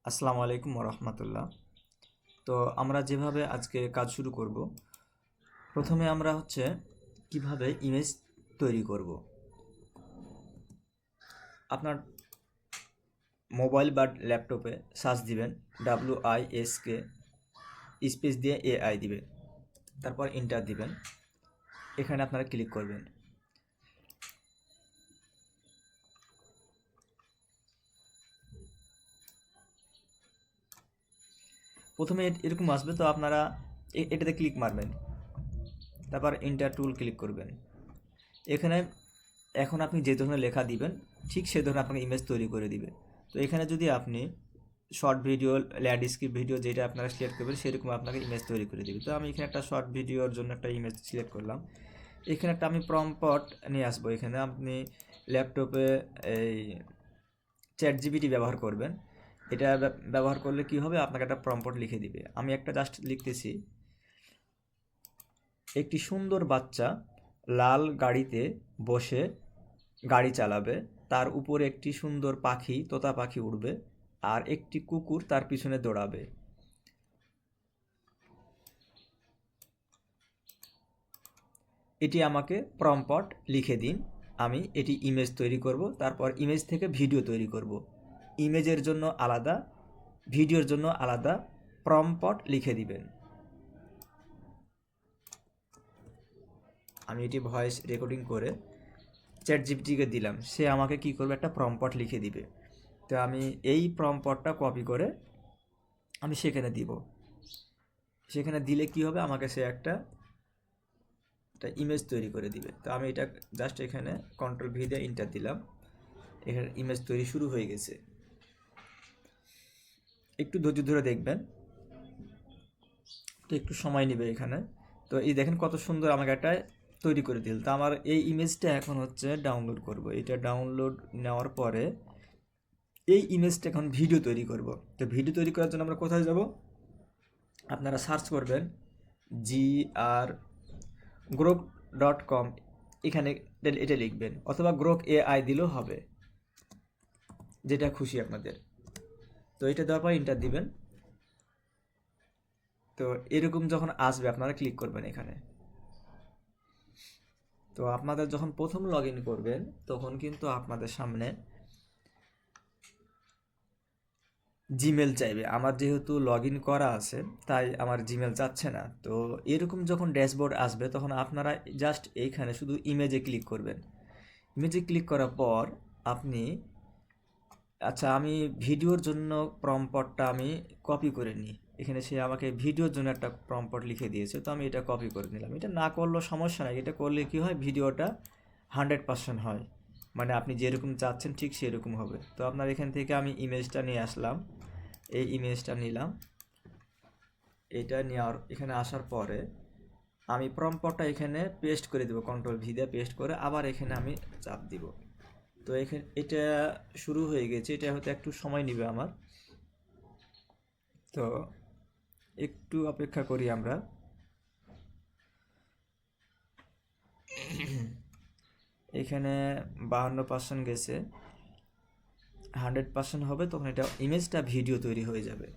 আসসালামু আলাইকুম রহমতুল্লাহ। তো আমরা যেভাবে আজকে কাজ শুরু করব, প্রথমে আমরা কিভাবে ইমেজ তৈরি করব। আপনার মোবাইল বা ল্যাপটপে সার্চ দিবেন WISK স্পেস দিয়ে AI দিবে, তারপর এন্টার দিবেন। এখানে আপনারা ক্লিক করবেন। প্রথমে এরকম আসবে, তো আপনারা এটাতে ক্লিক মারবেন, তারপর এন্টার টুল ক্লিক করবেন। এখানে এখন আপনি যে ধরনের লেখা দিবেন ঠিক সে ধরনের আপনাকে ইমেজ তৈরি করে দিবে। তো এখানে যদি আপনি শর্ট ভিডিও, ল্যান্ডস্কেপ ভিডিও যেটা আপনারা সিলেক্ট করবেন সেরকম আপনাকে ইমেজ তৈরি করে দিবে। তো আমি এখানে একটা শর্ট ভিডিওর জন্য একটা ইমেজ সিলেক্ট করলাম। এখানে একটা আমি প্রম্পট নিয়ে আসবো। এখানে আপনি ল্যাপটপে এই ChatGPT ব্যবহার করবেন। এটা ব্যবহার করলে কি হবে, আপনাকে একটা প্রম্পট লিখে দিবে। আমি একটা জাস্ট লিখতেছি, একটি সুন্দর বাচ্চা লাল গাড়িতে বসে গাড়ি চালাবে, তার উপরে একটি সুন্দর পাখি, তোতা পাখি উড়বে, আর একটি কুকুর তার পিছনে দৌড়াবে। এটি আমাকে প্রম্পট লিখে দিন। আমি এটি ইমেজ তৈরি করব, তারপর ইমেজ থেকে ভিডিও তৈরি করব। ইমেজের জন্য আলাদা, ভিডিওর জন্য আলাদা প্রম্পট লিখে দিবেন। আমি এটি ভয়েস রেকর্ডিং করে ChatGPT-কে দিলাম, সে আমাকে কি করবে, একটা প্রম্পট লিখে দিবে। তো আমি এই প্রম্পটটা কপি করে আমি সেখানে দিব। সেখানে দিলে কি হবে, আমাকে সে একটা ইমেজ তৈরি করে দিবে। তো আমি এটা জাস্ট এখানে Ctrl+V দিয়ে এন্টার দিলাম। এখানে ইমেজ তৈরি শুরু হয়ে গেছে। একটু ধৈর্য ধরে দেখবেন, তো একটু সময় নেবে এখানে। তো এই দেখেন কত সুন্দর আমাকে একটা তৈরি করে দিল। তো আমার এই ইমেজটা এখন ডাউনলোড করব। এটা ডাউনলোড নেওয়ার পরে এই ইমেজটা এখন ভিডিও তৈরি করব। তো ভিডিও তৈরি করার জন্য আমরা কোথায় যাব, আপনারা সার্চ করবেন grok.com, এখানে এটা লিখবেন, অথবা গ্রোক AI দিলেও হবে, যেটা খুশি আপনাদের। তো এটা দেওয়ার পর এন্টার দিবেন। তো এরকম যখন আসবে আপনারা ক্লিক করবেন এখানে। তো আপনাদের যখন প্রথম লগ ইন করবেন তখন কিন্তু আপনাদের সামনে জিমেল চাইবে। আমার যেহেতু লগ ইন করা আছে তাই আমার জিমেল চাচ্ছে না। তো এরকম যখন ড্যাশবোর্ড আসবে তখন আপনারা জাস্ট এইখানে শুধু ইমেজে ক্লিক করবেন। ইমেজে ক্লিক করার পর আপনি, আচ্ছা আমি ভিডিওর জন্য প্রম্পটটা আমি কপি করে নিই। এখানে সে আমাকে ভিডিওর জন্য একটা প্রম্পট লিখে দিয়েছে, তো আমি এটা কপি করে নিলাম। এটা না করলেও সমস্যা নাই, এটা করলে কি হয়, ভিডিওটা 100% হয়, মানে আপনি যেরকম চাচ্ছেন ঠিক সেরকম হবে। তো আপনার এখান থেকে আমি ইমেজটা নিয়ে আসলাম, এই ইমেজটা নিলাম। এটা নেওয়ার এখানে আসার পরে আমি প্রম্পটটা এখানে পেস্ট করে দেবো, Ctrl+V দিয়ে পেস্ট করে আবার এখানে আমি চাপ দিব। তো এখানে এটা শুরু হয়ে গেছে। এটা হয়তো একটু সময় নেবে আমার, তো একটু অপেক্ষা করি আমরা। এখানে 52% গেছে, 100% হবে, তখন এটা ইমেজটা ভিডিও তৈরি হয়ে যাবে।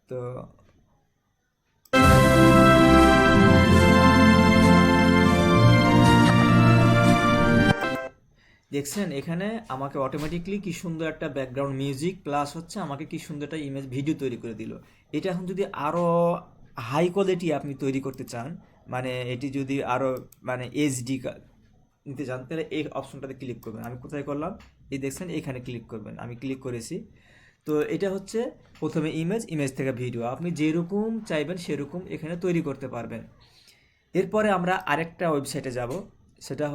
তো দেখছেন এখানে আমাকে অটোমেটিকলি কি সুন্দর একটা ব্যাকগ্রাউন্ড মিউজিক প্লাস আমাকে কি সুন্দর একটা ইমেজ ভিডিও তৈরি করে দিল। এটা এখন যদি আরও হাই কোয়ালিটি আপনি তৈরি করতে চান, মানে এটি যদি আরও মানে HD নিতে চান, তাহলে এই অপশনটাতে ক্লিক করবেন। আমি কোথায় করলাম, এই দেখছেন এখানে ক্লিক করবেন, আমি ক্লিক করেছি। তো এটা প্রথমে ইমেজ, ইমেজ থেকে ভিডিও, আপনি যেরকম চাইবেন সেরকম এখানে তৈরি করতে পারবেন। এরপরে আমরা আরেকটা ওয়েবসাইটে যাব, সেটা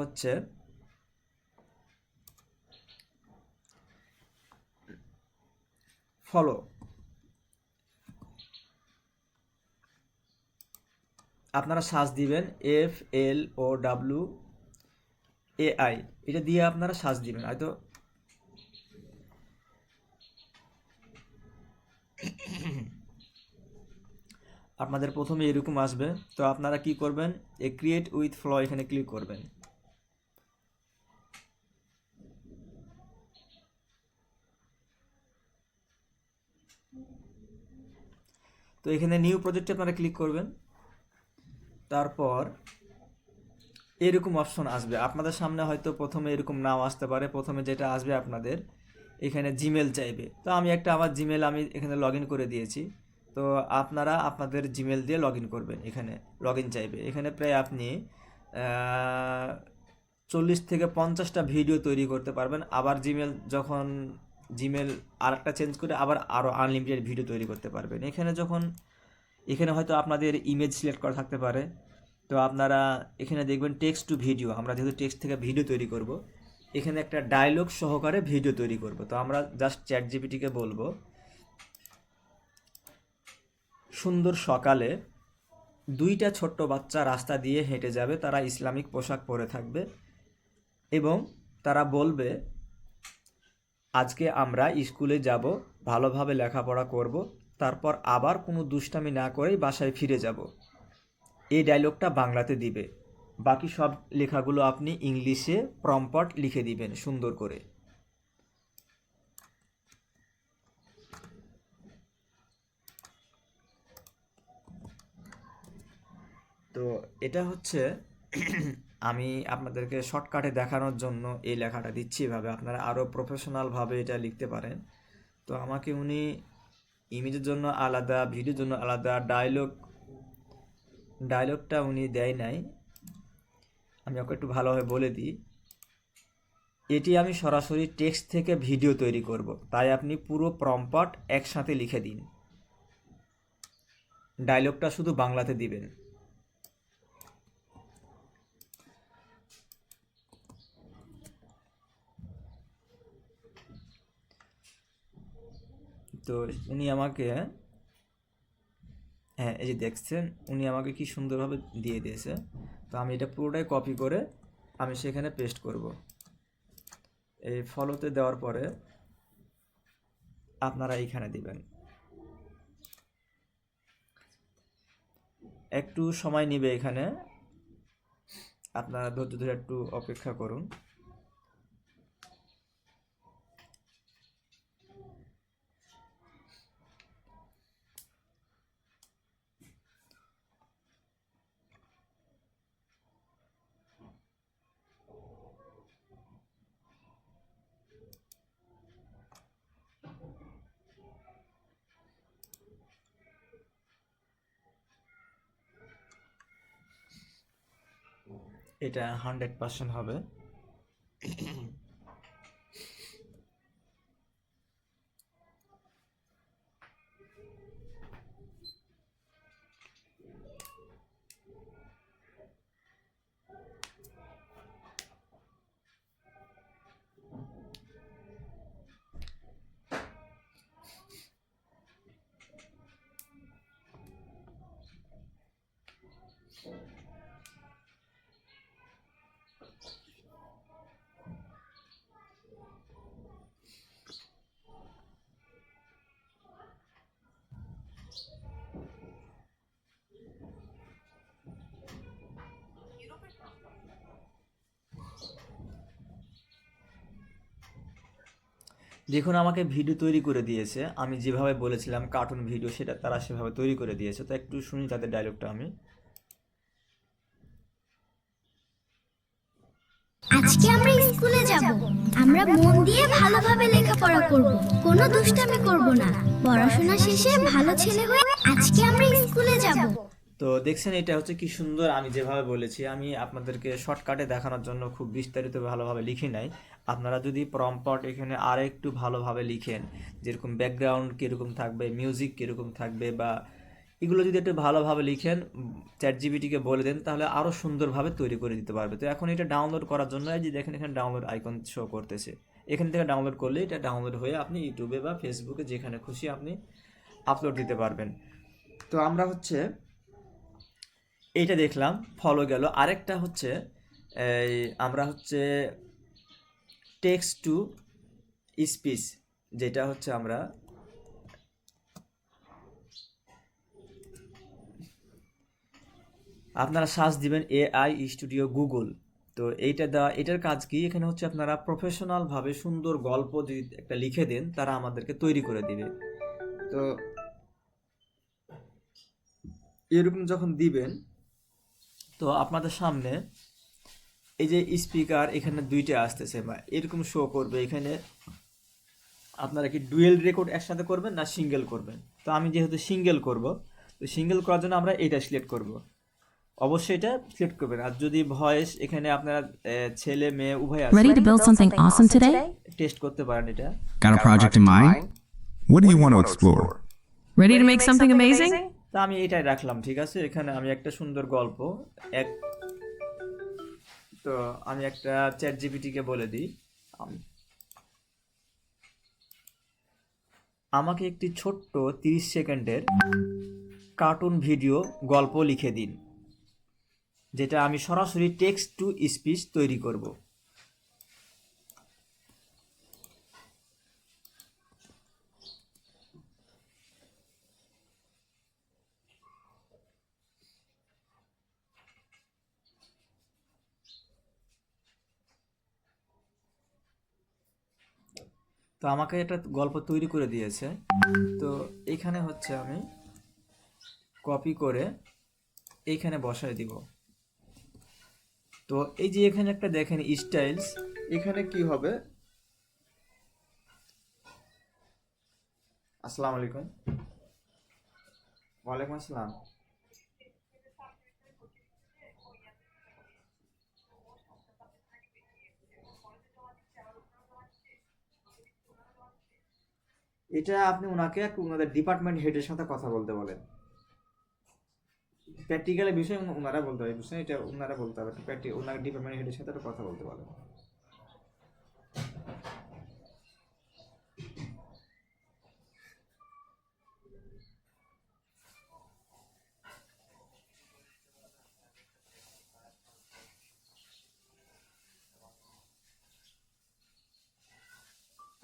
ফলো। আপনারা সার্চ দিবেন FLOWAI, এটা দিয়ে আপনারা সার্চ দিবেন। হয়তো আপনাদের প্রথমে এরকম আসবে। তো আপনারা কি করবেন, ক্রিয়েট উইথ ফ্লো এখানে ক্লিক করবেন। তো এখানে নিউ প্রজেক্টে আপনারা ক্লিক করবেন। তারপর এরকম অপশন আসবে আপনাদের সামনে, হয়তো প্রথমে এরকম নাও আসতে পারে। প্রথমে যেটা আসবে আপনাদের এখানে জিমেল চাইবে, তো আমি একটা আমার জিমেল আমি এখানে লগ ইন করে দিয়েছি। তো আপনারা আপনাদের জিমেল দিয়ে লগ ইন করবেন। এখানে লগ ইন চাইবে, এখানে প্রায় আপনি 40 থেকে 50টা ভিডিও তৈরি করতে পারবেন। আবার জিমেল আর একটা চেঞ্জ করে আবার আরও আনলিমিটেড ভিডিও তৈরি করতে পারবেন। এখানে হয়তো আপনাদের ইমেজ সিলেক্ট করা থাকতে পারে। তো আপনারা এখানে দেখবেন টেক্সট টু ভিডিও, আমরা যেহেতু টেক্সট থেকে ভিডিও তৈরি করব, এখানে একটা ডায়লগ সহকারে ভিডিও তৈরি করব। তো আমরা জাস্ট চ্যাট জিপিটিকে বলবো, সুন্দর সকালে 2টা ছোট্ট বাচ্চা রাস্তা দিয়ে হেঁটে যাবে, তারা ইসলামিক পোশাক পরে থাকবে এবং তারা বলবে আজকে আমরা স্কুলে যাব, ভালোভাবে লেখাপড়া করব, তারপর আবার কোনো দুষ্টামি না করেই বাসায় ফিরে যাব। এই ডায়লগটা বাংলাতে দিবে, বাকি সব লেখাগুলো আপনি ইংলিশে প্রম্পট লিখে দিবেন সুন্দর করে। তো এটা হচ্ছে আমি আপনাদেরকে শর্টকাটে দেখানোর জন্য এই লেখাটা দিচ্ছি। এভাবে আপনারা আরও প্রফেশনালভাবে এটা লিখতে পারেন। তো আমাকে উনি ইমেজের জন্য আলাদা, ভিডিওর জন্য আলাদা, ডায়লগটা উনি দেয় নাই। আমি ওকে একটু ভালোভাবে বলে দিই, এটি আমি সরাসরি টেক্সট থেকে ভিডিও তৈরি করব, তাই আপনি পুরো প্রম্পট একসাথে লিখে দিন, ডায়লগটা শুধু বাংলাতে দিবেন। তো উনি আমাকে, হ্যাঁ এই যে দেখছেন, উনি আমাকে কি সুন্দরভাবে দিয়ে দিয়েছে। তো আমি এটা পুরোটাই কপি করে আমি সেখানে পেস্ট করব। এই ফলোতে দেওয়ার পরে আপনারা এইখানে দিবেন। একটু সময় নেবে এখানে, আপনারা ধৈর্য ধরে একটু অপেক্ষা করুন। এটা 100% হবে। দেখুন আমাকে ভিডিও তৈরি করে দিয়েছে, আমি যেভাবে বলেছিলাম কার্টুন ভিডিও, সেটা তারা সেভাবে তৈরি করে দিয়েছে। তো একটু শুনি তাদের ডায়লগটা আমি। আজকে আমরা স্কুলে যাব, আমরা মন দিয়ে ভালোভাবে লেখাপড়া করব, কোনো দুষ্টামি করব না, পড়াশোনা শেষে ভালো ছেলে হয়ে আজকে আমরা স্কুলে যাব। তো দেখছেন এটা হচ্ছে কি সুন্দর, আমি যেভাবে বলেছি। আমি আপনাদেরকে শর্টকাটে দেখানোর জন্য খুব বিস্তারিত ভালোভাবে লিখি নাই। আপনারা যদি প্রম্পট এখানে আর একটু ভালোভাবে লিখেন, যেরকম ব্যাকগ্রাউন্ড কীরকম থাকবে, মিউজিক কীরকম থাকবে, বা এগুলো যদি একটু ভালোভাবে লিখেন, চ্যাট জিপিটিকে বলে দেন, তাহলে আরও সুন্দরভাবে তৈরি করে দিতে পারবে। তো এখন এটা ডাউনলোড করার জন্য এই যে দেখেন এখানে ডাউনলোড আইকন শো করতেছে, এখান থেকে ডাউনলোড করলে এটা ডাউনলোড হয়ে আপনি ইউটিউবে বা ফেসবুকে যেখানে খুশি আপনি আপলোড দিতে পারবেন। তো আমরা হচ্ছে এইটা দেখলাম, ফলো গেল। আরেকটা হচ্ছে এই আমরা হচ্ছে টেক্সট টু স্পিচ, যেটা হচ্ছে আমরা আপনারা সার্চ দিবেন এআই স্টুডিও গুগল। তো এটার কাজ কি, এখানে হচ্ছে আপনারা প্রফেশনালভাবে সুন্দর গল্প যদি একটা লিখে দেন, তারা আমাদেরকে তৈরি করে দিবে। তো এরকম যখন দিবেন তো আপনাদের সামনে এই যে স্পিকার এখানে দুইটা আসতেছে বা এরকম শো করবে এখানে আপনারা কি ডুয়েল রেকর্ড একসাথে করবেন না সিঙ্গেল করবেন। তো আমি যেহেতু সিঙ্গেল করব, তো সিঙ্গেল করার জন্য আমরা এটা সিলেক্ট করব, অবশ্যই এটা সিলেক্ট করবেন। আর যদি ভয়েস এখানে আপনারা ছেলে মেয়ে উভয় আছে, Ready to build something awesome today? Test করতে পারেন এটা। Got a project in mind? What do you want to explore? Ready to make something amazing? তো আমি এটাই রাখলাম, ঠিক আছে। এখানে আমি একটা সুন্দর গল্প তো আমি একটা চ্যাট জিপিটিকে বলে দিই আমাকে একটি ছোট্ট 30 সেকেন্ডের কার্টুন ভিডিও গল্প লিখে দিন, যেটা আমি সরাসরি টেক্সট টু স্পিচ তৈরি করব। তো আমাকে একটা গল্প তৈরি করে দিয়েছে। তো এখানে হচ্ছে আমি কপি করে এইখানে বসায় দিব। তো এই যে এখানে একটা দেখেন স্টাইলস, এখানে কি হবে, আসসালামু আলাইকুম। ওয়ালাইকুম আসসালাম। এটা আপনি ওনাকে একটু ওনাদের ডিপার্টমেন্ট হেডের সাথে কথা বলতে বলেন। প্র্যাকটিক্যালের বিষয় ওনারা বলতে হবে, বুঝছেন, এটা ওনারা বলতে হবে। ওনার ডিপার্টমেন্ট হেডের সাথে একটু কথা বলতে বলেন।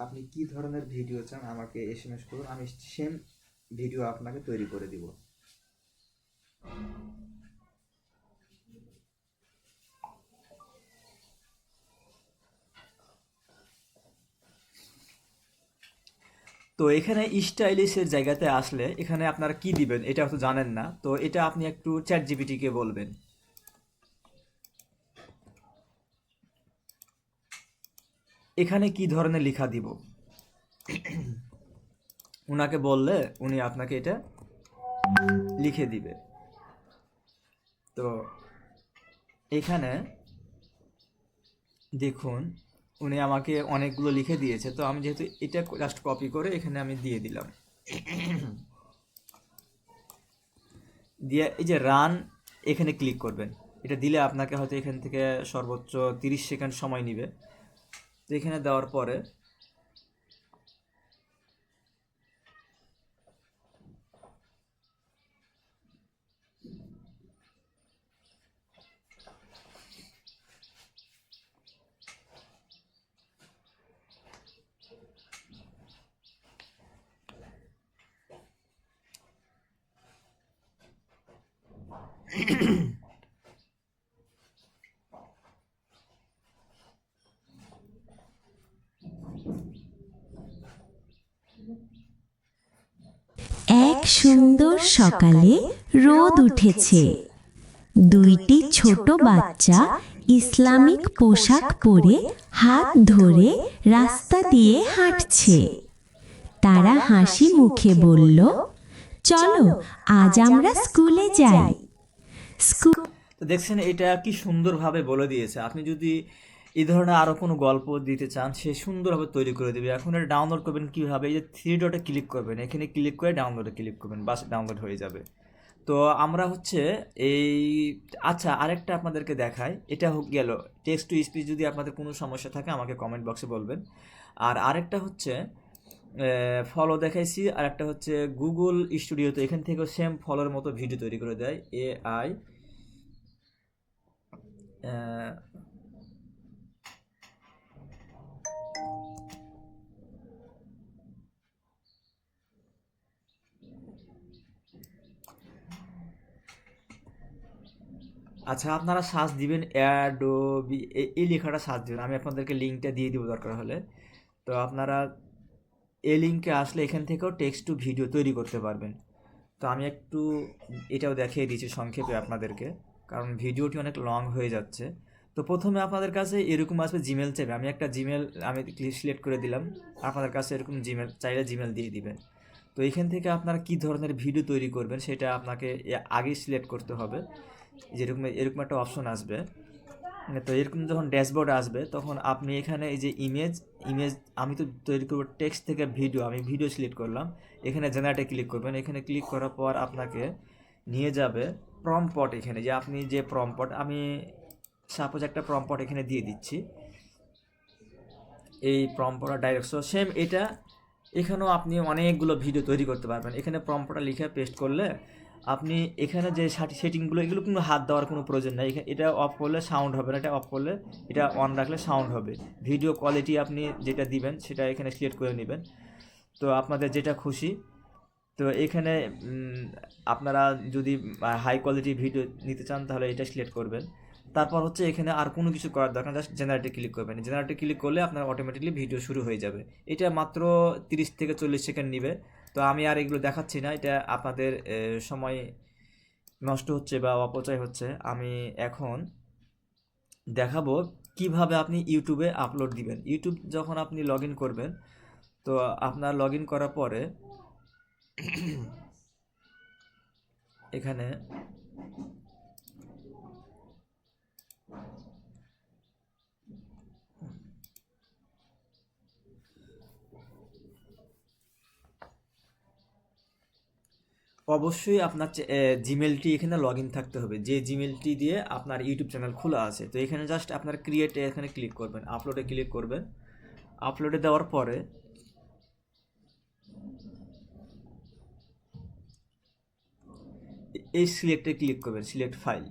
আপনি কি ধরনের ভিডিও চান আমাকে এসএমএস করুন, আমি সেম ভিডিও আপনাকে তৈরি করে দিব। তো এখানে স্টাইলিশের জায়গাতে আসলে এখানে আপনারা কি দিবেন এটা তো জানেন না, তো এটা আপনি একটু চ্যাট জিপিটিকে বলবেন। এখানে কি ধরনের লেখা দিব উনাকে বললে উনি আপনাকে এটা লিখে দিবে। তো এখানে দেখুন উনি আমাকে অনেকগুলো লিখে দিয়েছে, তো আমি যেহেতু এটা জাস্ট কপি করে এখানে আমি দিয়ে দিলাম। দিয়ে এই যে রান এখানে ক্লিক করবেন, এটা দিলে আপনাকে হয়তো এখান থেকে সর্বোচ্চ 30 সেকেন্ড সময় নেবে। তো এখানে দেওয়ার পরে এক সুন্দর সকালে রোদ উঠেছে। দুইটি ছোট বাচ্চা ইসলামিক পোশাক পরে হাত ধরে রাস্তা দিয়ে হাঁটছে। তারা হাসি মুখে বলল, চলো আজ আমরা স্কুলে যাই। তো দেখছেন এটা কি সুন্দরভাবে বলে দিয়েছে। আপনি যদি এই ধরনের আরও কোনো গল্প দিতে চান সে সুন্দরভাবে তৈরি করে দেবে। এখন এটা ডাউনলোড করবেন কীভাবে, এই যে 3 ডটে ক্লিক করবেন, এখানে ক্লিক করে ডাউনলোডে ক্লিক করবেন, বাস ডাউনলোড হয়ে যাবে। তো আমরা হচ্ছে এই আচ্ছা আরেকটা আপনাদেরকে দেখাই, এটা হোক গেল টেক্সট টু স্পিচ। যদি আপনাদের কোনো সমস্যা থাকে আমাকে কমেন্ট বক্সে বলবেন। আর আরেকটা হচ্ছে ফলো দেখাইছি, আর একটা হচ্ছে গুগল স্টুডিওতে এখান থেকেও সেম ফলোর মতো ভিডিও তৈরি করে দেয় এআই। আচ্ছা আপনারা সার্চ দিবেন অ্যাডোবি, এই লেখাটা সার্চ দিবেন, আমি আপনাদেরকে লিঙ্কটা দিয়ে দিব দরকার হলে। তো আপনারা এই লিঙ্কে আসলে এখান থেকেও টেক্সট টু ভিডিও তৈরি করতে পারবেন। তো আমি একটু এটাও দেখিয়ে দিচ্ছি সংক্ষেপে আপনাদেরকে, কারণ ভিডিওটি অনেক লং হয়ে যাচ্ছে। তো প্রথমে আপনাদের কাছে এরকম আসবে জিমেল চাইবে। আমি একটা জিমেল আমি সিলেক্ট করে দিলাম, আপনাদের কাছে এরকম জিমেল চাইলে জিমেল দিয়ে দিবেন। তো এখান থেকে আপনারা কী ধরনের ভিডিও তৈরি করবেন সেটা আপনাকে আগেই সিলেক্ট করতে হবে। যেরকম এরকম একটা অপশন আসবে। তো এরকম যখন ড্যাশবোর্ড আসবে তখন আপনি এখানে এই যে ইমেজ আমি তো তৈরি করবো টেক্সট থেকে ভিডিও, আমি ভিডিও সিলেক্ট করলাম। এখানে জেনারেটে ক্লিক করবেন। এখানে ক্লিক করার পর আপনাকে নিয়ে যাবে প্রম্পট। এখানে যে আপনি যে প্রম্পট, আমি সাপোজ একটা প্রম্পট এখানে দিয়ে দিচ্ছি, এই প্রম্পটটা ডাইরেক্ট সেম এটা এখানেও আপনি অনেকগুলো ভিডিও তৈরি করতে পারবেন। এখানে প্রম্পটটা লিখে পেস্ট করলে আপনি এখানে যে সেটিংগুলো এগুলো কিন্তু হাত দেওয়ার কোনো প্রয়োজন নেই। এটা অফ করলে সাউন্ড হবে না, এটা অফ করলে, এটা অন রাখলে সাউন্ড হবে। ভিডিও কোয়ালিটি আপনি যেটা দিবেন সেটা এখানে সিলেক্ট করে নেবেন। তো আপনাদের যেটা খুশি। তো এখানে আপনারা যদি হাই কোয়ালিটি ভিডিও নিতে চান তাহলে এটা সিলেক্ট করবেন। তারপর হচ্ছে এখানে আর কোনো কিছু করার দরকার, জাস্ট জেনারেটে ক্লিক করবেন। জেনারেটে ক্লিক করলে আপনার অটোমেটিকলি ভিডিও শুরু হয়ে যাবে। এটা মাত্র 30 থেকে 40 সেকেন্ড নেবে। তো আমি আর এগুলো দেখাচ্ছি না, এটা আপনাদের সময় নষ্ট হচ্ছে বা অপচয় হচ্ছে। আমি এখন দেখাবো কিভাবে আপনি ইউটিউবে আপলোড দিবেন। ইউটিউব যখন আপনি লগ ইন করবেন, তো আপনার লগ ইন করার পরে এখানে অবশ্যই আপনার জিমেলটি এখানে লগ ইন থাকতে হবে, যে জিমেলটি দিয়ে আপনার ইউটিউব চ্যানেল খোলা আছে। তো এখানে জাস্ট আপনার ক্রিয়েটে এখানে ক্লিক করবেন, আপলোডে ক্লিক করবেন। আপলোডে দেওয়ার পরে এই সিলেক্টে ক্লিক করবেন, সিলেক্ট ফাইল।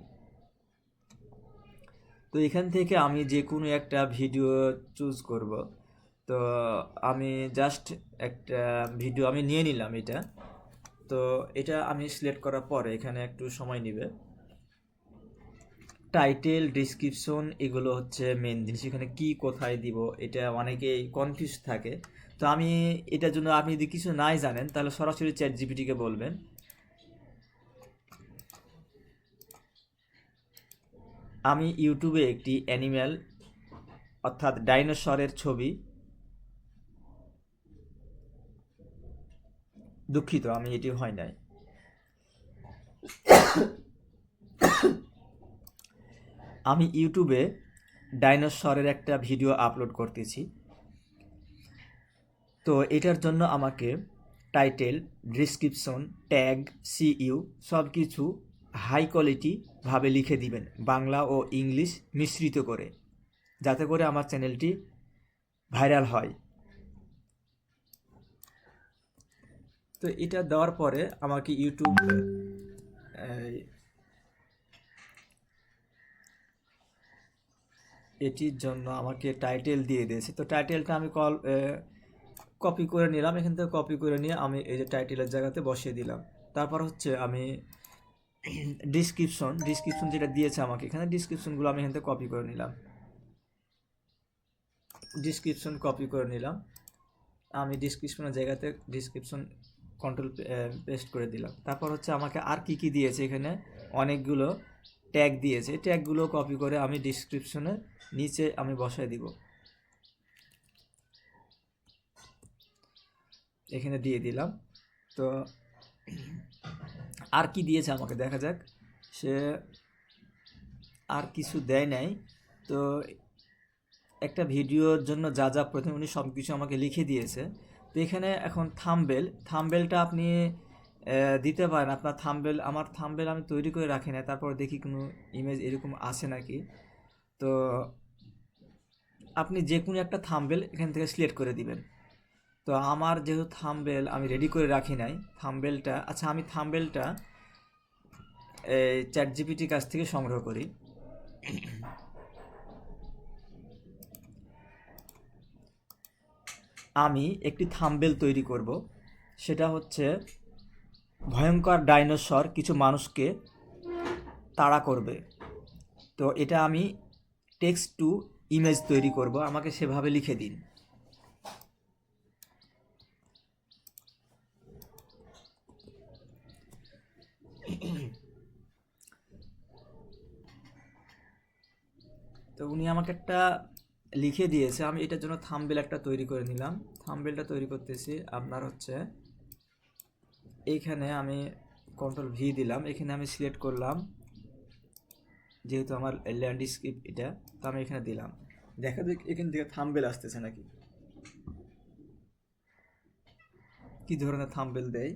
তো এখান থেকে আমি যে কোনো একটা ভিডিও চুজ করব। তো আমি জাস্ট একটা ভিডিও আমি নিয়ে নিলাম এটা। তো এটা আমি সিলেক্ট করার পরে এখানে একটু সময় নেবে। টাইটেল, ডেসক্রিপশন এগুলো হচ্ছে মেন জিনিস। এখানে কি কোথায় দিব এটা অনেকেই কনফিউজ থাকে। তো আমি এটার জন্য, আপনি যদি কিছু নাই জানেন তাহলে সরাসরি চ্যাট জিপিটিকে বলবেন। আমি ইউটিউবে একটি অ্যানিম্যাল অর্থাৎ ডাইনোসরের ছবি, দুঃখিত আমি এটি হয় নাই, আমি ইউটিউবে ডাইনোসরের একটা ভিডিও আপলোড করতেছি। তো এটার জন্য আমাকে টাইটেল, ডেসক্রিপশন, ট্যাগ, সিইউ সব কিছু হাই কোয়ালিটিভাবে লিখে দিবেন, বাংলা ও ইংলিশ মিশ্রিত করে, যাতে করে আমার চ্যানেলটি ভাইরাল হয়। তো এটা দেওয়ার পরে আমাকে ইউটিউব এটির জন্য আমাকে টাইটেল দিয়ে দিয়েছে। তো টাইটেলটা আমি কপি করে নিলাম, এখান থেকে কপি করে নিয়ে আমি এই যে টাইটেলের জায়গাতে বসিয়ে দিলাম। তারপর হচ্ছে আমি ডিসক্রিপশন যেটা দিয়েছে আমাকে, এখানে ডিসক্রিপশনগুলো আমি এখান থেকে কপি করে নিলাম। ডিসক্রিপশন কপি করে নিলাম, আমি ডিসক্রিপশনের জায়গাতে ডিসক্রিপশন কন্ট্রোল পেস্ট করে দিলাম। তারপর হচ্ছে আমাকে আর কি কি দিয়েছে, এখানে অনেকগুলো ট্যাগ দিয়েছে, ট্যাগগুলো কপি করে আমি ডিসক্রিপশনের নিচে আমি বসায় দিব, এখানে দিয়ে দিলাম। তো আর কি দিয়েছে আমাকে দেখা যাক, সে আর কিছু দেয় নাই। তো একটা ভিডিওর জন্য যা যা প্রথমে উনি সব কিছু আমাকে লিখে দিয়েছে। তো এখানে এখন থাম্বেলটা আপনি দিতে পারেন। আপনার আমার থাম্বেল আমি তৈরি করে রাখি না, তারপর দেখি কোনো ইমেজ এরকম আসে নাকি। তো আপনি যে কোনো একটা থাম্বেল এখান থেকে সিলেক্ট করে দিবেন। তো আমার যেহেতু থাম্বেল আমি রেডি করে রাখি নাই, থাম্বেলটা আচ্ছা আমি থাম্বেলটা চ্যাট জিপিটি কাছ থেকে সংগ্রহ করি। আমি একটি থাম্বেল তৈরি করব, সেটা হচ্ছে ভয়ঙ্কর ডাইনোসর কিছু মানুষকে তাড়া করবে। তো এটা আমি টেক্সট টু ইমেজ তৈরি করব, আমাকে সেভাবে লিখে দিন। তো উনি আমাকে একটা লিখে দিয়েছে, আমি এটার জন্য থাম্বনেল একটা তৈরি করে নিলাম। থাম্বনেলটা তৈরি করতেছি আপনার হচ্ছে এইখানে আমি কন্ট্রোল V দিলাম, এখানে আমি সিলেক্ট করলাম, যেহেতু আমার ল্যান্ডস্কেপ এটা, তো আমি এখানে দিলাম। দেখা যাক এখান থেকে থাম্বনেল আসতেছে নাকি, কি ধরনের থাম্বনেল দেয়।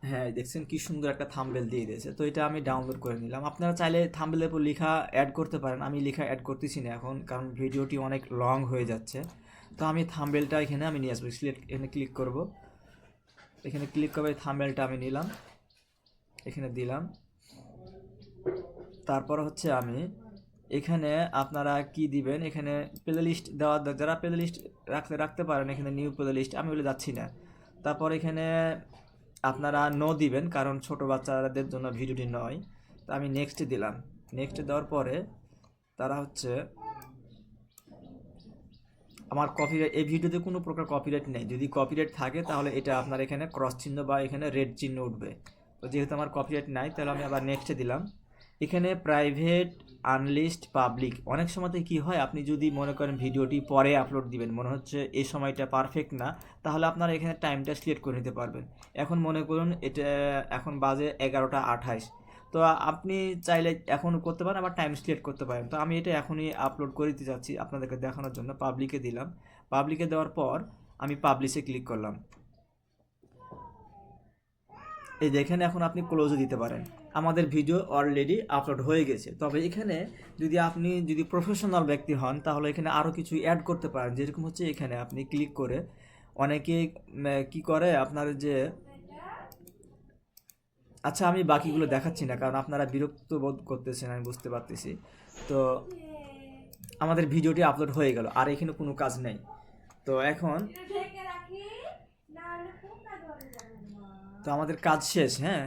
হ্যাঁ, দেখছেন কি সুন্দর একটা থাম্বনেল দিয়ে দিয়েছে। তো এটা আমি ডাউনলোড করে নিলাম। আপনারা চাইলে থাম্বনেলের উপর লেখা অ্যাড করতে পারেন, আমি লেখা অ্যাড করতেছি না এখন, কারণ ভিডিওটি অনেক লং হয়ে যাচ্ছে। তো আমি থাম্বনেলটা এখানে আমি নিয়ে আসবো, সিলেক্ট এখানে ক্লিক করব, এখানে ক্লিক করে থাম্বনেলটা আমি নিলাম, এখানে দিলাম। তারপর হচ্ছে আমি এখানে আপনারা কি দিবেন, এখানে প্লে লিস্ট দেওয়া, যারা প্লে লিস্ট রাখতে পারেন এখানে নিউ প্লে লিস্ট, আমি বলে যাচ্ছি না। তারপর এখানে আপনারা নো দিবেন, কারণ ছোট বাচ্চাদের জন্য ভিডিওটি নয়। তো আমি নেক্সট দিলাম, নেক্সট দেওয়ার পরে তারা হচ্ছে আমার কপিরাইট, এই ভিডিওতে কোনো প্রকার কপিরাইট নেই। যদি কপিরাইট থাকে তাহলে এটা আপনার এখানে ক্রস চিহ্ন বা এখানে রেড চিহ্ন উঠবে। তো যেহেতু আমার কপিরাইট নাই, তাহলে আমি আবার নেক্সটে দিলাম। এখানে প্রাইভেট, আনলিস্ট, পাবলিক, অনেক সময়তে কি হয়, আপনি যদি মনে করেন ভিডিওটি পরে আপলোড দিবেন, মনে হচ্ছে এই সময়টা পারফেক্ট না, তাহলে আপনারা এখানে টাইমটা সিলেক্ট করে নিতে পারবেন। এখন মনে করুন এটা এখন বাজে 11টা 28, তো আপনি চাইলে এখন করতে পারেন, আবার টাইম সিলেক্ট করতে পারেন। তো আমি এটা এখনই আপলোড করে দিতে যাচ্ছি আপনাদেরকে দেখানোর জন্য। পাবলিকে দিলাম, পাবলিকে দেওয়ার পর আমি পাবলিশে ক্লিক করলাম। এই দেখেন এখন আপনি ক্লোজও দিতে পারেন, আমাদের ভিডিও অলরেডি আপলোড হয়ে গেছে। তবে এখানে আপনি যদি প্রফেশনাল ব্যক্তি হন তাহলে এখানে আরও কিছু অ্যাড করতে পারেন, যেরকম হচ্ছে এখানে আপনি ক্লিক করে অনেকে কি করে আপনার যে, আচ্ছা আমি বাকিগুলো দেখাচ্ছি না কারণ আপনারা বিরক্ত বোধ করতেছেন, আমি বুঝতে পারতেছি। তো আমাদের ভিডিওটি আপলোড হয়ে গেল, আর এখানে কোনো কাজ নেই। তো এখন তো আমাদের কাজ শেষ। হ্যাঁ,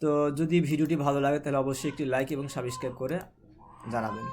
তো যদি ভিডিওটি ভালো লাগে তাহলে অবশ্যই একটি লাইক এবং সাবস্ক্রাইব করে জানাবেন।